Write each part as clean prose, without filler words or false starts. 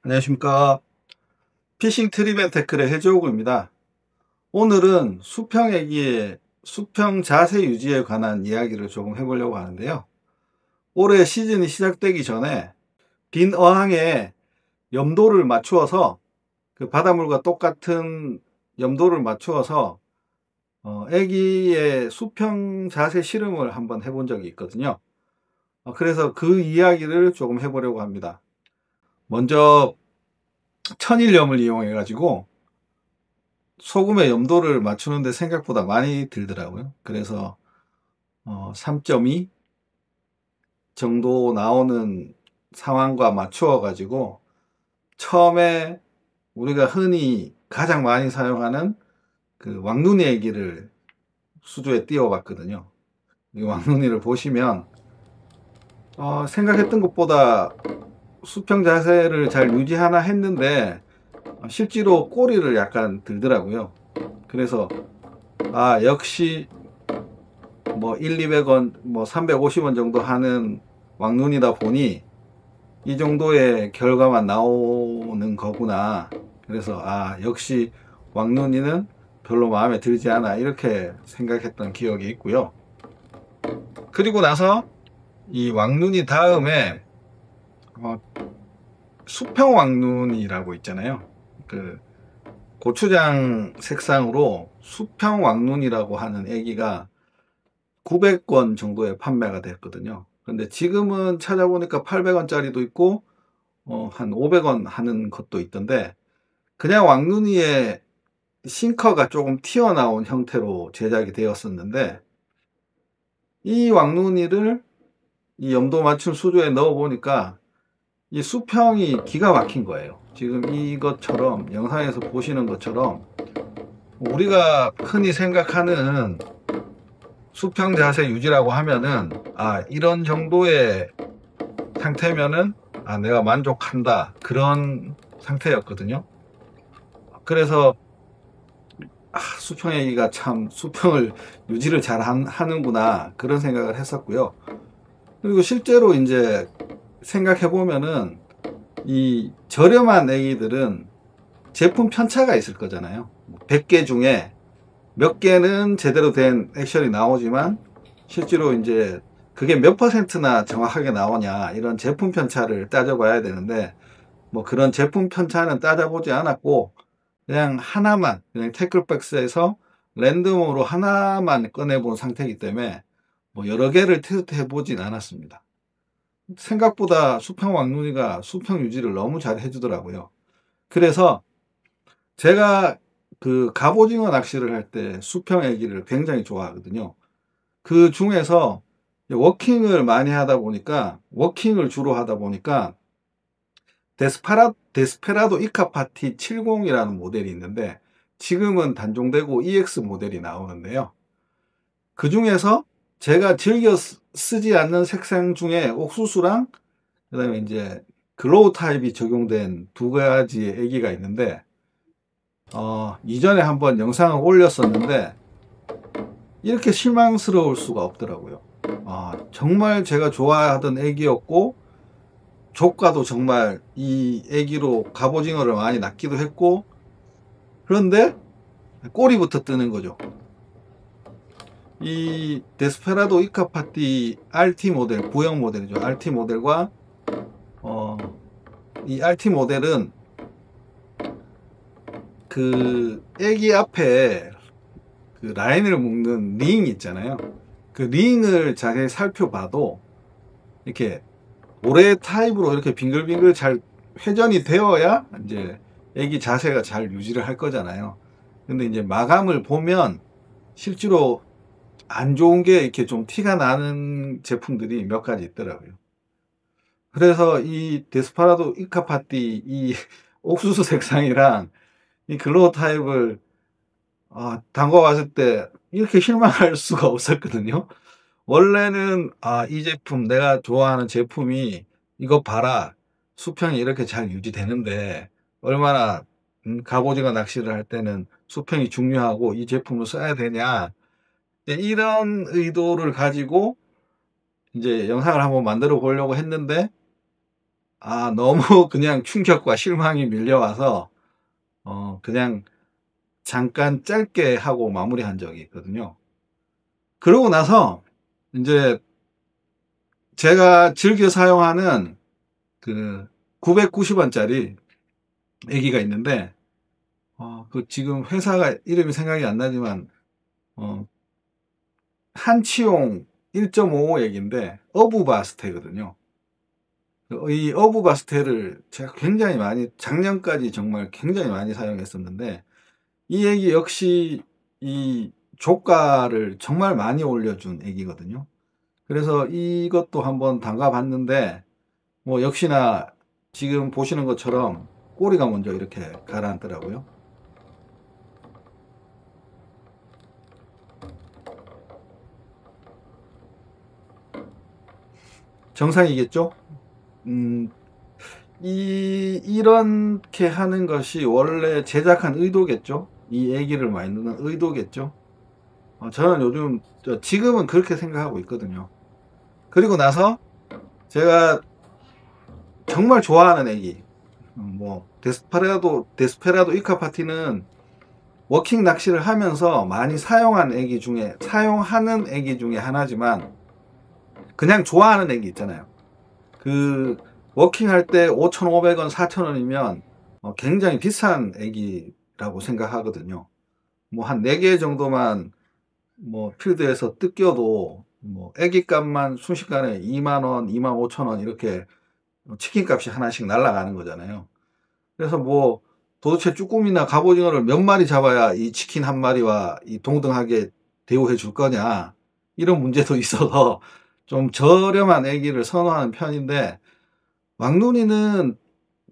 안녕하십니까. 피싱 트립앤테클의 해조구입니다. 오늘은 수평애기의 수평 자세 유지에 관한 이야기를 조금 해보려고 하는데요. 올해 시즌이 시작되기 전에 빈 어항에 염도를 맞추어서 그 바닷물과 똑같은 염도를 맞추어서 애기의 수평 자세 실험을 한번 해본 적이 있거든요. 그래서 그 이야기를 조금 해보려고 합니다. 먼저 천일염을 이용해 가지고 소금의 염도를 맞추는데 생각보다 많이 들더라고요. 그래서 3.2 정도 나오는 상황과 맞추어 가지고 처음에 우리가 흔히 가장 많이 사용하는 그 왕눈이 애기를 수조에 띄워 봤거든요. 이 왕눈이를 보시면 생각했던 것보다 수평 자세를 잘 유지하나 했는데 실제로 꼬리를 약간 들더라고요. 그래서 역시 뭐 1, 200원, 뭐 350원 정도 하는 왕눈이다 보니 이 정도의 결과만 나오는 거구나. 그래서 역시 왕눈이는 별로 마음에 들지 않아, 이렇게 생각했던 기억이 있고요. 그리고 나서 이 왕눈이 다음에 수평 왕눈이라고 있잖아요. 그 고추장 색상으로 수평 왕눈이라고 하는 애기가 900원 정도에 판매가 됐거든요. 근데 지금은 찾아보니까 800원짜리도 있고 한 500원 하는 것도 있던데, 그냥 왕눈이의 싱커가 조금 튀어나온 형태로 제작이 되었었는데, 이 왕눈이를 이 염도 맞춘 수조에 넣어 보니까 이 수평이 기가 막힌 거예요. 지금 이것처럼 영상에서 보시는 것처럼 우리가 흔히 생각하는 수평 자세 유지라고 하면은 이런 정도의 상태면은 내가 만족한다, 그런 상태였거든요. 그래서 수평애기가 참 수평을 유지를 잘 하는구나, 그런 생각을 했었고요. 그리고 실제로 이제 생각해 보면은 이 저렴한 애기들은 제품 편차가 있을 거잖아요. 100개 중에 몇 개는 제대로 된 액션이 나오지만 실제로 이제 그게 몇 퍼센트나 정확하게 나오냐, 이런 제품 편차를 따져봐야 되는데, 뭐 그런 제품 편차는 따져보지 않았고 그냥 하나만, 그냥 태클박스에서 랜덤으로 하나만 꺼내본 상태이기 때문에 뭐 여러 개를 테스트해 보진 않았습니다. 생각보다 수평 왕눈이가 수평 유지를 너무 잘 해주더라고요. 그래서 제가 그 갑오징어 낚시를 할 때 수평 애기를 굉장히 좋아하거든요. 그 중에서 워킹을 많이 하다 보니까, 워킹을 주로 하다 보니까 데스페라도 이카파티 70이라는 모델이 있는데 지금은 단종되고 EX 모델이 나오는데요. 그 중에서 제가 즐겨 쓰지 않는 색상 중에 옥수수랑 그다음에 이제 글로우 타입이 적용된 두 가지의 애기가 있는데, 이전에 한번 영상을 올렸었는데 이렇게 실망스러울 수가 없더라고요. 정말 제가 좋아하던 애기였고 조과도 정말 이 애기로 갑오징어를 많이 낚기도 했고, 그런데 꼬리부터 뜨는 거죠. 이 데스페라도 이카파티 RT 모델, 구형 모델이죠. RT 모델과 이 RT 모델은 그 애기 앞에 그 라인을 묶는 링 있잖아요. 그 링을 자세히 살펴봐도 이렇게 모래 타입으로 이렇게 빙글빙글 잘 회전이 되어야 이제 애기 자세가 잘 유지를 할 거잖아요. 근데 이제 마감을 보면 실제로 안 좋은 게 이렇게 좀 티가 나는 제품들이 몇 가지 있더라고요. 그래서 이 데스파라도 이카파티 이 옥수수 색상이랑 이 글로우 타입을 담궈 봤을 때 이렇게 실망할 수가 없었거든요. 원래는 이 제품, 내가 좋아하는 제품이 이거 봐라, 수평이 이렇게 잘 유지되는데 얼마나 갑오징어 낚시를 할 때는 수평이 중요하고 이 제품을 써야 되냐, 이런 의도를 가지고 이제 영상을 한번 만들어 보려고 했는데 너무 그냥 충격과 실망이 밀려와서 그냥 잠깐 짧게 하고 마무리한 적이 있거든요. 그러고 나서 이제 제가 즐겨 사용하는 그 990원짜리 애기가 있는데 그 지금 회사가 이름이 생각이 안 나지만 한치용 1.55 액인데 어부바스테거든요. 이 어부바스테를 제가 굉장히 많이 작년까지 정말 굉장히 많이 사용했었는데 이 액이 역시 이 조가를 정말 많이 올려준 액이거든요. 그래서 이것도 한번 담가 봤는데 뭐 역시나 지금 보시는 것처럼 꼬리가 먼저 이렇게 가라앉더라고요. 정상이겠죠? 이렇게 하는 것이 원래 제작한 의도겠죠? 이 애기를 많이 넣는 의도겠죠? 저는 요즘, 지금은 그렇게 생각하고 있거든요. 그리고 나서 제가 정말 좋아하는 애기, 뭐, 데스페라도 이카 파티는 워킹 낚시를 하면서 많이 사용하는 애기 중에 하나지만, 그냥 좋아하는 애기 있잖아요. 그 워킹할 때 5,500원, 4,000원이면 굉장히 비싼 애기라고 생각하거든요. 뭐 한 4개 정도만 뭐 필드에서 뜯겨도 뭐 애기 값만 순식간에 2만원, 25,000원 이렇게 치킨 값이 하나씩 날아가는 거잖아요. 그래서 뭐 도대체 쭈꾸미나 갑오징어를 몇 마리 잡아야 이 치킨 한 마리와 이 동등하게 대우해 줄 거냐, 이런 문제도 있어서 좀 저렴한 애기를 선호하는 편인데, 왕눈이는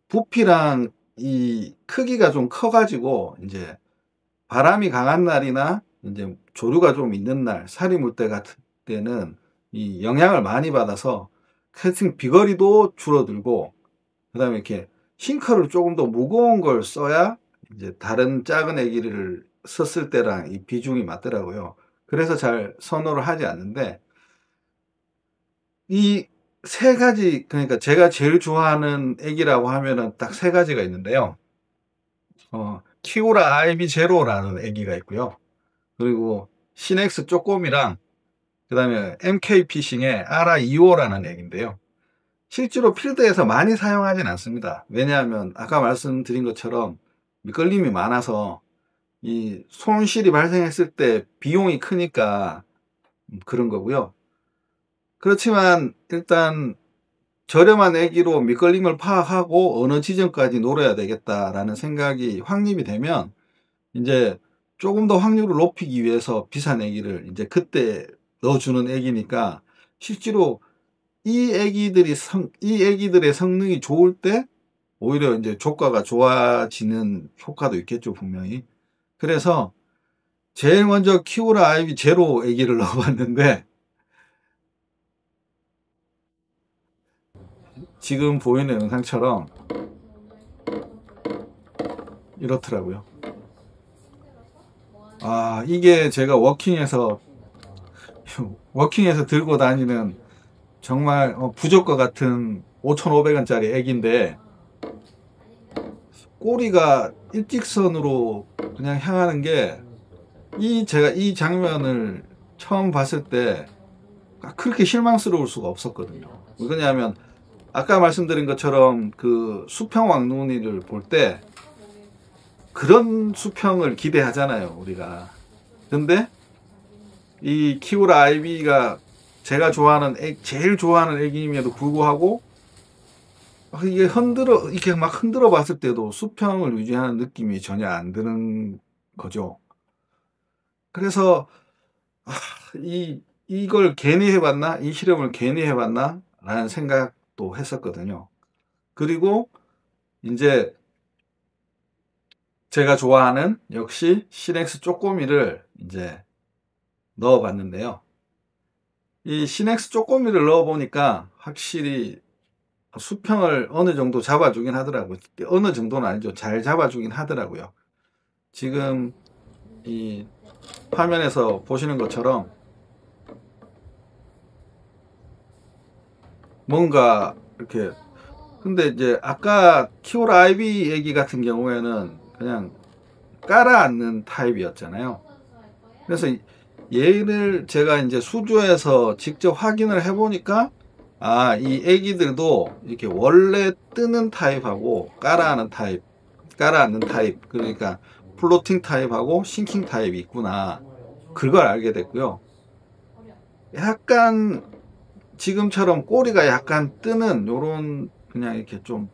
부피랑 이 크기가 좀 커가지고 이제 바람이 강한 날이나 이제 조류가 좀 있는 날, 살이 물 때 같은 때는 이 영향을 많이 받아서 캐스팅 비거리도 줄어들고, 그다음에 이렇게 싱커를 조금 더 무거운 걸 써야 이제 다른 작은 애기를 썼을 때랑 이 비중이 맞더라고요. 그래서 잘 선호를 하지 않는데, 이 세 가지, 그러니까 제가 제일 좋아하는 애기라고 하면은 딱 세 가지가 있는데요. 키우라 아이비 제로라는 애기가 있고요. 그리고 시넥스 쪼꼬미랑 그다음에 MK 피싱의 RI25라는 애기인데요. 실제로 필드에서 많이 사용하진 않습니다. 왜냐하면 아까 말씀드린 것처럼 미끌림이 많아서 이 손실이 발생했을 때 비용이 크니까 그런 거고요. 그렇지만 일단 저렴한 애기로 밑걸림을 파악하고 어느 지점까지 노려야 되겠다라는 생각이 확립이 되면 이제 조금 더 확률을 높이기 위해서 비싼 애기를 이제 그때 넣어주는 애기니까, 실제로 이 애기들의 성능이 좋을 때 오히려 이제 조가가 좋아지는 효과도 있겠죠, 분명히. 그래서 제일 먼저 키우라 아이비 제로 애기를 넣어봤는데 지금 보이는 영상처럼 이렇더라고요. 이게 제가 워킹에서 들고 다니는 정말 부족과 같은 5,500원짜리 액인데, 꼬리가 일직선으로 그냥 향하는 게, 제가 이 장면을 처음 봤을 때 그렇게 실망스러울 수가 없었거든요. 왜냐하면 아까 말씀드린 것처럼 그 수평 왕눈이를 볼 때 그런 수평을 기대하잖아요, 우리가. 근데 이 키우라 아이비가 제가 제일 좋아하는 애기임에도 불구하고 이게 이렇게 막 흔들어 봤을 때도 수평을 유지하는 느낌이 전혀 안 드는 거죠. 그래서 이걸 괜히 해봤나? 이 실험을 괜히 해봤나? 라는 생각도 했었거든요. 그리고 이제 제가 좋아하는 역시 시넥스 쪼꼬미를 이제 넣어봤는데요. 이 시넥스 쪼꼬미를 넣어보니까 확실히 수평을 어느 정도 잡아주긴 하더라고요. 어느 정도는 아니죠. 잘 잡아주긴 하더라고요. 지금 이 화면에서 보시는 것처럼 뭔가 이렇게 근데 이제 아까 키오라 아이비 애기 같은 경우에는 그냥 깔아앉는 타입이었잖아요. 그래서 얘를 제가 이제 수조에서 직접 확인을 해보니까 아, 이 애기들도 이렇게 원래 뜨는 타입하고 깔아앉는 타입, 그러니까 플로팅 타입하고 싱킹 타입이 있구나. 그걸 알게 됐고요. 약간 지금처럼 꼬리가 약간 뜨는 요런 그냥 이렇게 좀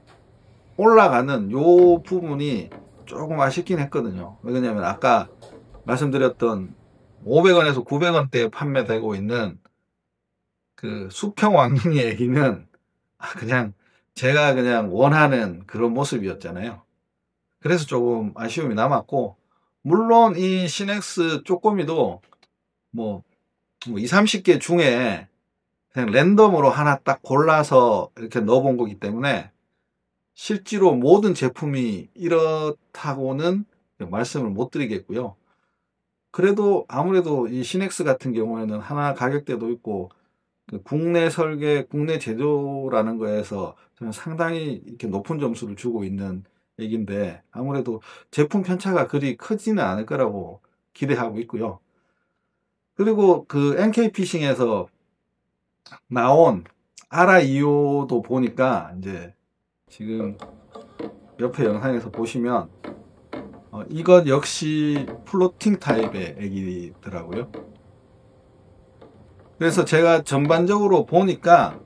올라가는 요 부분이 조금 아쉽긴 했거든요. 왜냐면 아까 말씀드렸던 500원에서 900원대에 판매되고 있는 그 수평 왕눈이 애기는 그냥 제가 그냥 원하는 그런 모습이었잖아요. 그래서 조금 아쉬움이 남았고, 물론 이 시넥스 쪼꼬미도 뭐 2, 30개 중에 그냥 랜덤으로 하나 딱 골라서 이렇게 넣어본 거기 때문에 실제로 모든 제품이 이렇다고는 말씀을 못 드리겠고요. 그래도 아무래도 이 시넥스 같은 경우에는 하나 가격대도 있고 국내 설계, 국내 제조라는 거에서 저는 상당히 이렇게 높은 점수를 주고 있는 얘기인데 아무래도 제품 편차가 그리 크지는 않을 거라고 기대하고 있고요. 그리고 그 NK피싱에서 나온 아라 2호도 보니까 이제 지금 옆에 영상에서 보시면 이것 역시 플로팅 타입의 애기더라고요. 그래서 제가 전반적으로 보니까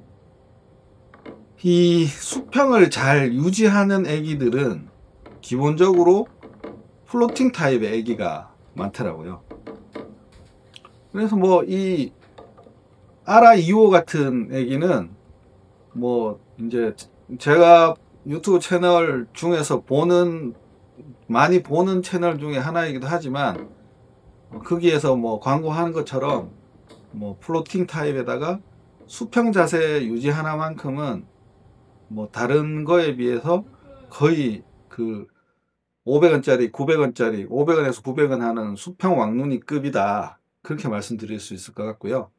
이 수평을 잘 유지하는 애기들은 기본적으로 플로팅 타입의 애기가 많더라고요. 그래서 뭐 이 아라 2호 같은 애기는 뭐 이제 제가 유튜브 채널 중에서 많이 보는 채널 중에 하나이기도 하지만 거기에서 뭐 광고하는 것처럼 뭐 플로팅 타입에다가 수평 자세 유지 하나만큼은 뭐 다른 거에 비해서 거의 그 500원짜리, 900원짜리, 500원에서 900원 하는 수평 왕눈이 급이다. 그렇게 말씀드릴 수 있을 것 같고요.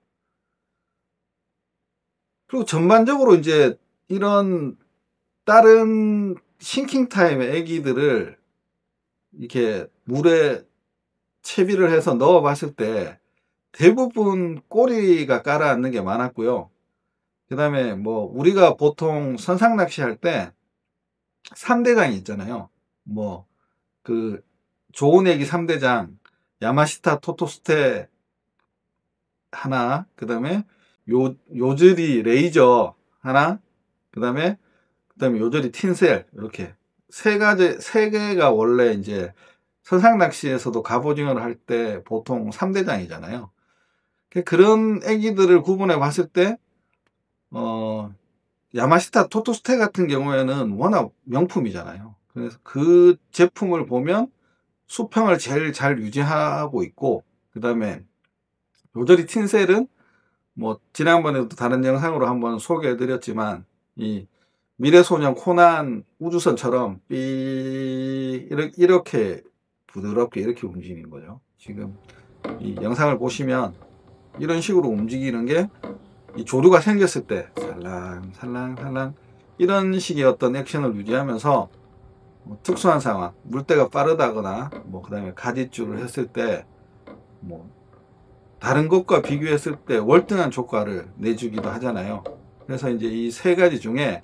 그리고 전반적으로 이제 이런 다른 싱킹 타임의 애기들을 이렇게 물에 채비를 해서 넣어 봤을 때 대부분 꼬리가 깔아앉는 게 많았고요. 그 다음에 뭐 우리가 보통 선상 낚시할 때 3대장이 있잖아요. 뭐 그 좋은 애기 3대장 야마시타 토토스테 하나, 그 다음에 요즈리 레이저 하나, 그 다음에 요즈리 틴셀 이렇게 세 개가 원래 이제 선상 낚시에서도 갑오징어를 할 때 보통 3대장이잖아요. 그런 애기들을 구분해 봤을 때 야마시타 토토스테 같은 경우에는 워낙 명품이잖아요. 그래서 그 제품을 보면 수평을 제일 잘 유지하고 있고, 그 다음에 요저리 틴셀은 뭐 지난번에도 다른 영상으로 한번 소개해 드렸지만 이 미래소년 코난 우주선처럼 이렇게 부드럽게 이렇게 움직이는 거죠. 지금 이 영상을 보시면 이런 식으로 움직이는 게 이 조류가 생겼을 때 살랑 살랑 살랑 이런 식의 어떤 액션을 유지하면서 뭐 특수한 상황, 물때가 빠르다거나 뭐 그다음에 가짓줄을 했을 때 뭐 다른 것과 비교했을 때 월등한 효과를 내주기도 하잖아요. 그래서 이제 이 세 가지 중에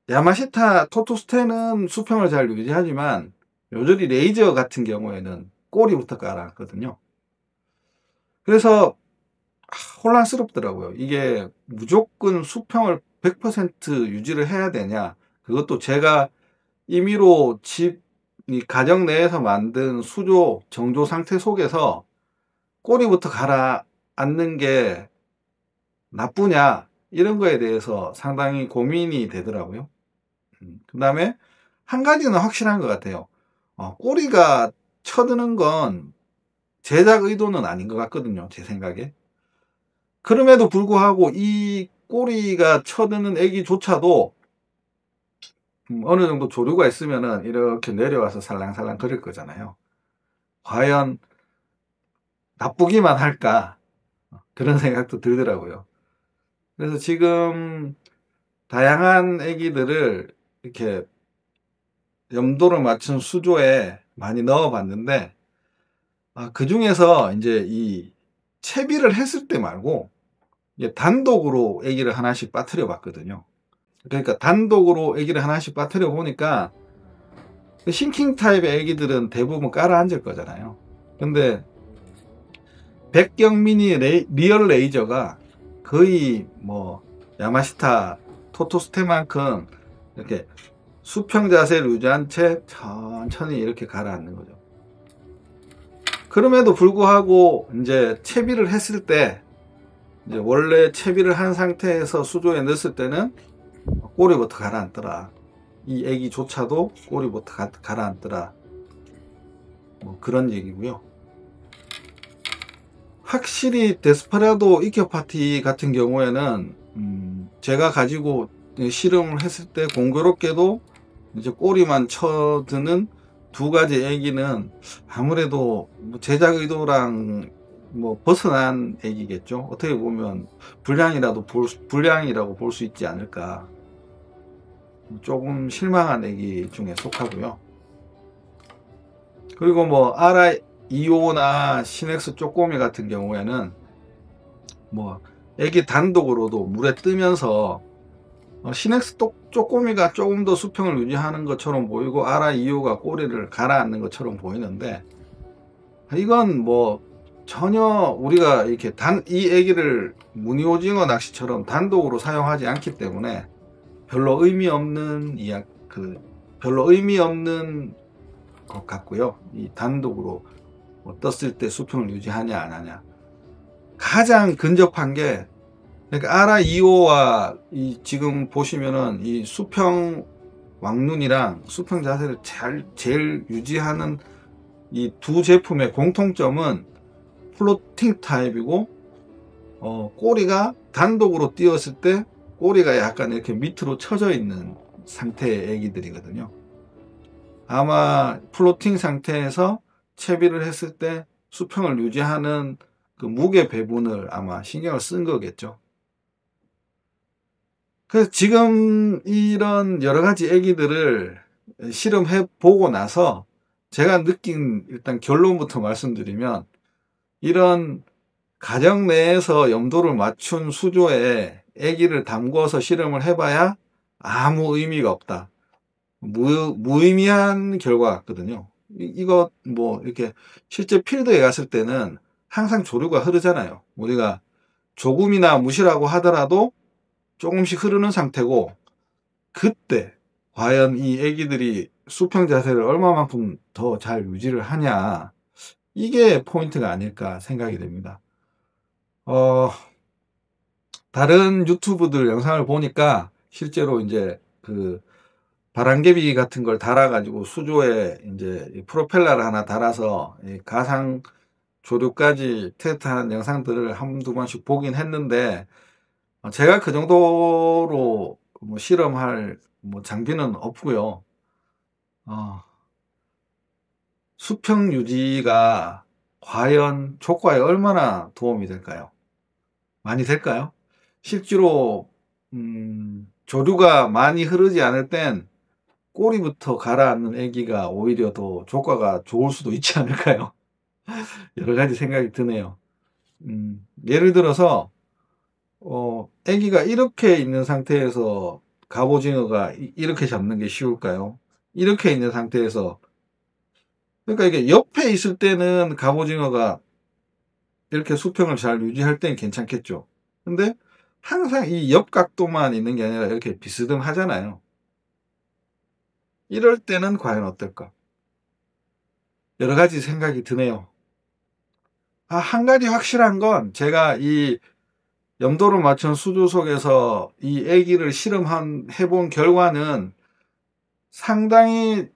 야마시타 토토스테는 수평을 잘 유지하지만 요저리 레이저 같은 경우에는 꼬리부터 깔았거든요. 그래서 혼란스럽더라고요. 이게 무조건 수평을 100% 유지를 해야 되냐. 그것도 제가 임의로 이 가정 내에서 만든 수조 정조 상태 속에서 꼬리부터 가라앉는 게 나쁘냐. 이런 거에 대해서 상당히 고민이 되더라고요. 그 다음에 한 가지는 확실한 것 같아요. 꼬리가 쳐드는 건 제작 의도는 아닌 것 같거든요. 제 생각에. 그럼에도 불구하고 이 꼬리가 쳐드는 애기조차도 어느 정도 조류가 있으면은 이렇게 내려와서 살랑살랑 거릴 거잖아요. 과연 나쁘기만 할까? 그런 생각도 들더라고요. 그래서 지금 다양한 애기들을 이렇게 염도를 맞춘 수조에 많이 넣어 봤는데, 그 중에서 이제 이 채비를 했을 때 말고 이제 단독으로 애기를 하나씩 빠뜨려 봤거든요. 그러니까 단독으로 애기를 하나씩 빠뜨려 보니까 싱킹 타입의 애기들은 대부분 깔아 앉을 거잖아요. 근데 백경 미니 리얼 레이저가 거의 뭐 야마시타 토토스테만큼 이렇게 수평 자세를 유지한 채 천천히 이렇게 가라앉는 거죠. 그럼에도 불구하고 이제 채비를 했을 때, 이제 원래 채비를 한 상태에서 수조에 넣었을 때는 꼬리부터 가라앉더라. 이 애기조차도 꼬리부터 가라앉더라. 뭐 그런 얘기고요. 확실히 데스페라도 이켜 파티 같은 경우에는 제가 가지고 실험을 했을 때 공교롭게도 이제 꼬리만 쳐드는 두 가지 애기는 아무래도 제작 의도랑 뭐 벗어난 애기겠죠. 어떻게 보면 불량이라고 볼 수 있지 않을까. 조금 실망한 애기 중에 속하고요. 그리고 뭐 RI2호나 시넥스 쪼꼬미 같은 경우에는 뭐 애기 단독으로도 물에 뜨면서 시넥스 쪼꼬미가 조금 더 수평을 유지하는 것처럼 보이고 RI2호가 꼬리를 가라앉는 것처럼 보이는데, 이건 뭐 전혀 우리가 이렇게 이 애기를 무늬오징어 낚시처럼 단독으로 사용하지 않기 때문에 별로 의미 없는 별로 의미 없는 것 같고요. 이 단독으로 뭐 떴을 때 수평을 유지하냐 안 하냐, 가장 근접한 게, 그러니까 RI2호와 이 지금 보시면은 이 수평 왕눈이랑 수평 자세를 제일 유지하는 이 두 제품의 공통점은 플로팅 타입이고, 꼬리가 단독으로 띄었을 때 꼬리가 약간 이렇게 밑으로 쳐져 있는 상태의 애기들이거든요. 아마 플로팅 상태에서 채비를 했을 때 수평을 유지하는 그 무게 배분을 아마 신경을 쓴 거겠죠. 그래서 지금 이런 여러 가지 애기들을 실험해 보고 나서 제가 느낀 일단 결론부터 말씀드리면, 이런 가정 내에서 염도를 맞춘 수조에 애기를 담궈서 실험을 해봐야 아무 의미가 없다. 무의미한 결과 같거든요. 이거 뭐 이렇게 실제 필드에 갔을 때는 항상 조류가 흐르잖아요. 우리가 조금이나 무시라고 하더라도 조금씩 흐르는 상태고, 그때 과연 이 애기들이 수평 자세를 얼마만큼 더 잘 유지를 하냐, 이게 포인트가 아닐까 생각이 됩니다. 다른 유튜브들 영상을 보니까 실제로 이제 그 바람개비 같은 걸 달아가지고 수조에 이제 프로펠러를 하나 달아서 가상 조류까지 테스트하는 영상들을 한두 번씩 보긴 했는데, 제가 그 정도로 뭐 실험할 뭐 장비는 없고요. 수평 유지가 과연 조과에 얼마나 도움이 될까요? 많이 될까요? 실제로 조류가 많이 흐르지 않을 땐 꼬리부터 가라앉는 애기가 오히려 더 조과가 좋을 수도 있지 않을까요? 여러 가지 생각이 드네요. 예를 들어서 애기가 이렇게 있는 상태에서 갑오징어가 이렇게 잡는 게 쉬울까요? 이렇게 있는 상태에서, 그러니까 이게 옆에 있을 때는 갑오징어가 이렇게 수평을 잘 유지할 때는 괜찮겠죠. 근데 항상 이 옆각도만 있는 게 아니라 이렇게 비스듬 하잖아요. 이럴 때는 과연 어떨까? 여러 가지 생각이 드네요. 한 가지 확실한 건, 제가 이 염도를 맞춘 수조 속에서 이 애기를 해본 결과는 상당히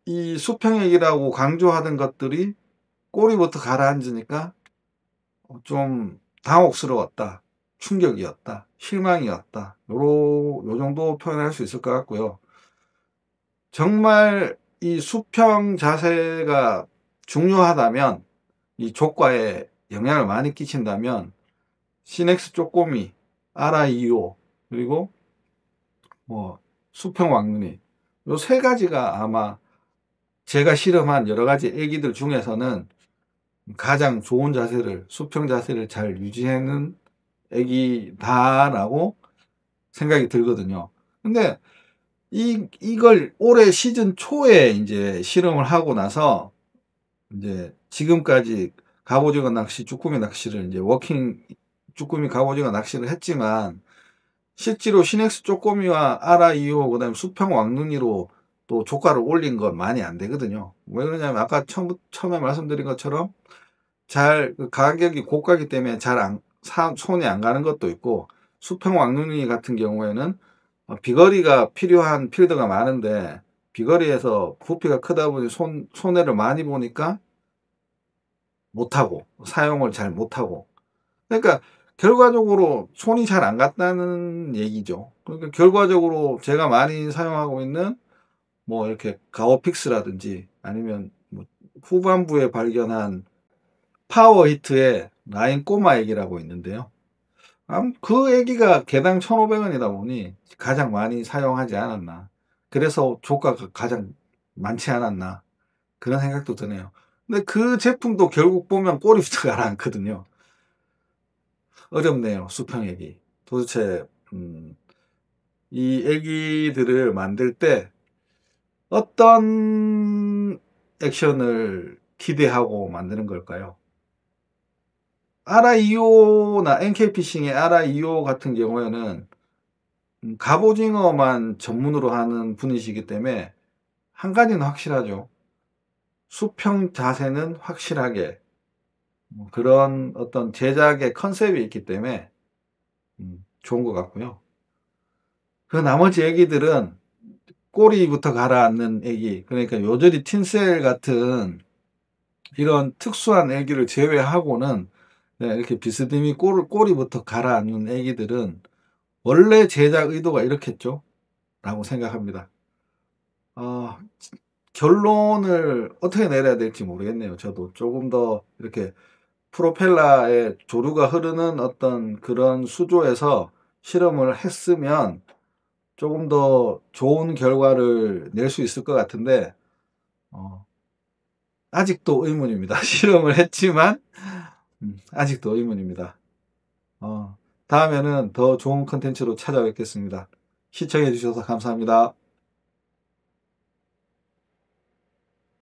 이 수평액이라고 강조하던 것들이 꼬리부터 가라앉으니까 좀 당혹스러웠다, 충격이었다, 실망이었다, 요 정도 표현할 수 있을 것 같고요. 정말 이 수평 자세가 중요하다면, 이 조과에 영향을 많이 끼친다면 시넥스 쪼꼬미, RI2호, 그리고 뭐 수평 왕눈이, 요 세 가지가 아마 제가 실험한 여러 가지 애기들 중에서는 가장 좋은 자세를, 수평 자세를 잘 유지하는 애기다라고 생각이 들거든요. 근데 이걸 올해 시즌 초에 이제 실험을 하고 나서 이제 지금까지 갑오징어 낚시, 쭈꾸미 낚시를 이제 워킹 쭈꾸미 갑오징어 낚시를 했지만, 실제로 시넥스 쪼꼬미와 아라 2호 그다음에 수평 왕눈이로 또 조가를 올린 건 많이 안 되거든요. 왜 그러냐면 아까 처음에 말씀드린 것처럼 잘 가격이 고가기 때문에 잘 손이 안 가는 것도 있고, 수평 왕눈이 같은 경우에는 비거리가 필요한 필드가 많은데 비거리에서 부피가 크다 보니 손해를 많이 보니까 못하고, 사용을 잘 못하고, 그러니까 결과적으로 손이 잘 안 갔다는 얘기죠. 그러니까 결과적으로 제가 많이 사용하고 있는 뭐 이렇게 가오픽스라든지 아니면 뭐 후반부에 발견한 파워히트의 라인 꼬마 애기라고 있는데요. 그 애기가 개당 1,500원이다 보니 가장 많이 사용하지 않았나. 그래서 조가가 가장 많지 않았나. 그런 생각도 드네요. 근데 그 제품도 결국 보면 꼬리부터 가라앉거든요. 어렵네요, 수평 애기. 도대체 이 애기들을 만들 때 어떤 액션을 기대하고 만드는 걸까요? RIO나 NK피싱의 RIO 같은 경우에는 갑오징어만 전문으로 하는 분이시기 때문에 한 가지는 확실하죠. 수평 자세는 확실하게, 그런 어떤 제작의 컨셉이 있기 때문에 좋은 것 같고요. 그 나머지 애기들은 꼬리부터 가라앉는 애기, 그러니까 요저리 틴셀 같은 이런 특수한 애기를 제외하고는, 네, 이렇게 비스듬히 꼬리부터 가라앉는 애기들은 원래 제작 의도가 이렇겠죠? 라고 생각합니다. 어, 결론을 어떻게 내려야 될지 모르겠네요. 저도 조금 더 이렇게 프로펠러에 조류가 흐르는 어떤 그런 수조에서 실험을 했으면 조금 더 좋은 결과를 낼 수 있을 것 같은데, 어, 아직도 의문입니다. 실험을 했지만 아직도 의문입니다. 다음에는 더 좋은 컨텐츠로 찾아뵙겠습니다. 시청해 주셔서 감사합니다.